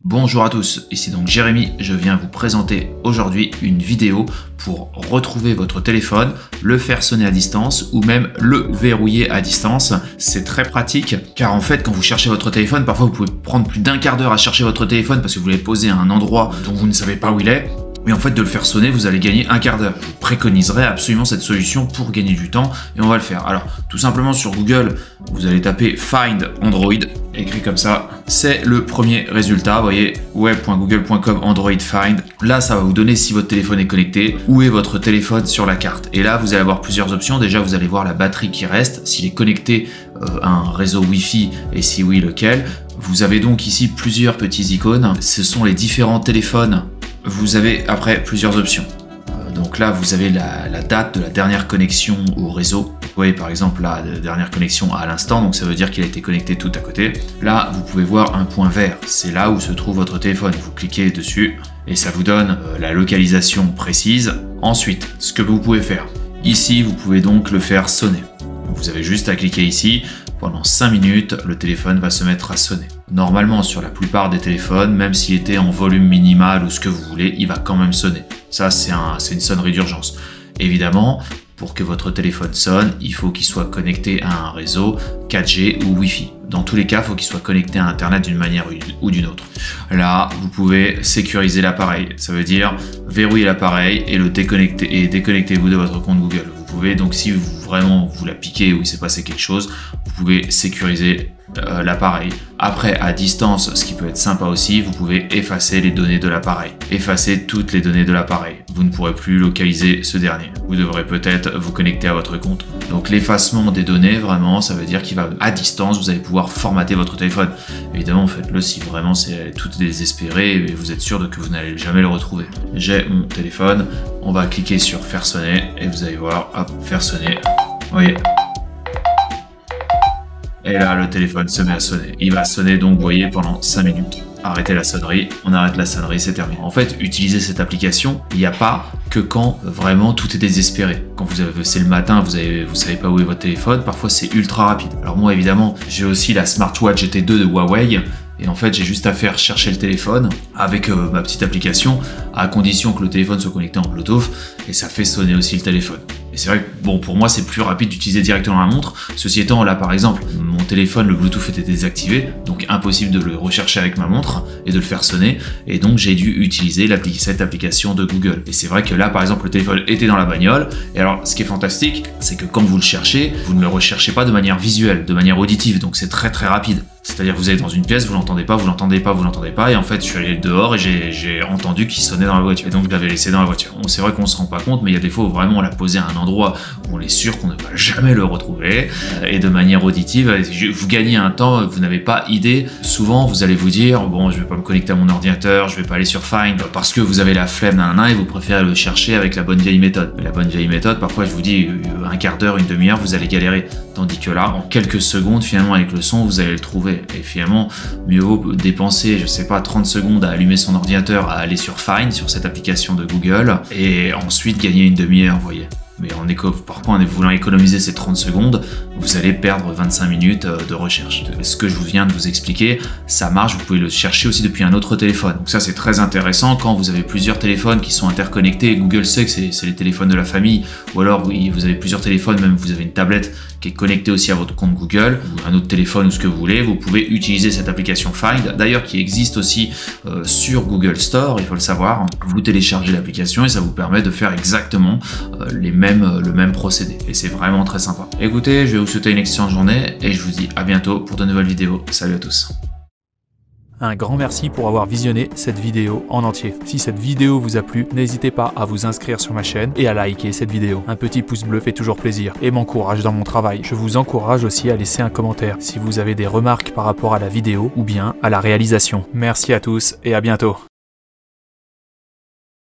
Bonjour à tous, ici donc Jérémy, je viens vous présenter aujourd'hui une vidéo pour retrouver votre téléphone, le faire sonner à distance ou même le verrouiller à distance. C'est très pratique car en fait quand vous cherchez votre téléphone, parfois vous pouvez prendre plus d'un quart d'heure à chercher votre téléphone parce que vous l'avez posé à un endroit dont vous ne savez pas où il est. Mais en fait, de le faire sonner, vous allez gagner un quart d'heure. Je vous préconiserai absolument cette solution pour gagner du temps et on va le faire. Alors, tout simplement sur Google, vous allez taper Find Android, écrit comme ça. C'est le premier résultat, vous voyez, web.google.com Android Find. Là, ça va vous donner si votre téléphone est connecté, où est votre téléphone sur la carte. Et là, vous allez avoir plusieurs options. Déjà, vous allez voir la batterie qui reste, s'il est connecté à un réseau Wi-Fi et si oui, lequel. Vous avez donc ici plusieurs petits icônes. Ce sont les différents téléphones. Vous avez après plusieurs options. Donc là, vous avez la date de la dernière connexion au réseau. Vous voyez par exemple la dernière connexion à l'instant, donc ça veut dire qu'il a été connecté tout à côté. Là, vous pouvez voir un point vert, c'est là où se trouve votre téléphone. Vous cliquez dessus et ça vous donne la localisation précise. Ensuite, ce que vous pouvez faire, ici, vous pouvez donc le faire sonner. Vous avez juste à cliquer ici. Pendant 5 minutes, le téléphone va se mettre à sonner. Normalement, sur la plupart des téléphones, même s'il était en volume minimal ou ce que vous voulez, il va quand même sonner. Ça, c'est une sonnerie d'urgence. Évidemment, pour que votre téléphone sonne, il faut qu'il soit connecté à un réseau 4G ou Wi-Fi. Dans tous les cas, il faut qu'il soit connecté à Internet d'une manière ou d'une autre. Là, vous pouvez sécuriser l'appareil. Ça veut dire verrouiller l'appareil et le déconnecter et déconnectez-vous de votre compte Google. Vous pouvez donc, si vraiment vous la piquez ou il s'est passé quelque chose, vous pouvez sécuriser l'appareil. Après, à distance, ce qui peut être sympa aussi, vous pouvez effacer les données de l'appareil. Effacer toutes les données de l'appareil. Vous ne pourrez plus localiser ce dernier. Vous devrez peut-être vous connecter à votre compte. Donc l'effacement des données, vraiment, ça veut dire qu'il va à distance, vous allez pouvoir formater votre téléphone. Évidemment, faites-le si vraiment c'est tout désespéré et vous êtes sûr que vous n'allez jamais le retrouver. J'ai mon téléphone, on va cliquer sur faire sonner et vous allez voir, hop, faire sonner. Vous voyez. Et là, le téléphone se met à sonner. Il va sonner donc, vous voyez, pendant 5 minutes. Arrêtez la sonnerie, on arrête la sonnerie, c'est terminé. En fait, utiliser cette application, il n'y a pas que quand vraiment tout est désespéré. Quand c'est le matin, vous savez pas où est votre téléphone, parfois c'est ultra rapide. Alors moi, évidemment, j'ai aussi la Smartwatch GT2 de Huawei. Et en fait, j'ai juste à faire chercher le téléphone avec ma petite application, à condition que le téléphone soit connecté en Bluetooth, et ça fait sonner aussi le téléphone. Et c'est vrai que bon, pour moi, c'est plus rapide d'utiliser directement la montre. Ceci étant, là, par exemple, mon téléphone, le Bluetooth était désactivé, donc impossible de le rechercher avec ma montre et de le faire sonner. Et donc, j'ai dû utiliser cette application de Google. Et c'est vrai que là, par exemple, le téléphone était dans la bagnole. Et alors, ce qui est fantastique, c'est que quand vous le cherchez, vous ne le recherchez pas de manière visuelle, de manière auditive. Donc, c'est très très rapide. C'est-à-dire que vous êtes dans une pièce, vous l'entendez pas, vous l'entendez pas, vous l'entendez pas, et en fait je suis allé dehors et j'ai entendu qu'il sonnait dans la voiture. Et donc je l'avais laissé dans la voiture. Bon, c'est vrai qu'on se rend pas compte, mais il y a des fois où vraiment on l'a posé à un endroit où on est sûr qu'on ne va jamais le retrouver, et de manière auditive, vous gagnez un temps, vous n'avez pas idée. Souvent vous allez vous dire, bon je vais pas me connecter à mon ordinateur, je vais pas aller sur Find, parce que vous avez la flemme et vous préférez le chercher avec la bonne vieille méthode. Mais la bonne vieille méthode, parfois je vous dis, un quart d'heure, une demi-heure, vous allez galérer. Tandis que là, en quelques secondes, finalement avec le son, vous allez le trouver. Et finalement, mieux vaut dépenser, je sais pas, 30 secondes à allumer son ordinateur, à aller sur Find, sur cette application de Google, et ensuite gagner une demi-heure, vous voyez. Mais parfois, en voulant économiser ces 30 secondes, vous allez perdre 25 minutes de recherche. Ce que je viens de vous expliquer, ça marche, vous pouvez le chercher aussi depuis un autre téléphone. Donc ça, c'est très intéressant quand vous avez plusieurs téléphones qui sont interconnectés. Google sait que c'est les téléphones de la famille, ou alors vous avez plusieurs téléphones, même vous avez une tablette qui est connectée aussi à votre compte Google, ou un autre téléphone ou ce que vous voulez, vous pouvez utiliser cette application Find, d'ailleurs qui existe aussi sur Google Store, il faut le savoir. Vous téléchargez l'application et ça vous permet de faire exactement le même procédé. Et c'est vraiment très sympa. Écoutez, je vais vous souhaiter une excellente journée et je vous dis à bientôt pour de nouvelles vidéos. Salut à tous. Un grand merci pour avoir visionné cette vidéo en entier. Si cette vidéo vous a plu, n'hésitez pas à vous inscrire sur ma chaîne et à liker cette vidéo. Un petit pouce bleu fait toujours plaisir et m'encourage dans mon travail. Je vous encourage aussi à laisser un commentaire si vous avez des remarques par rapport à la vidéo ou bien à la réalisation. Merci à tous et à bientôt.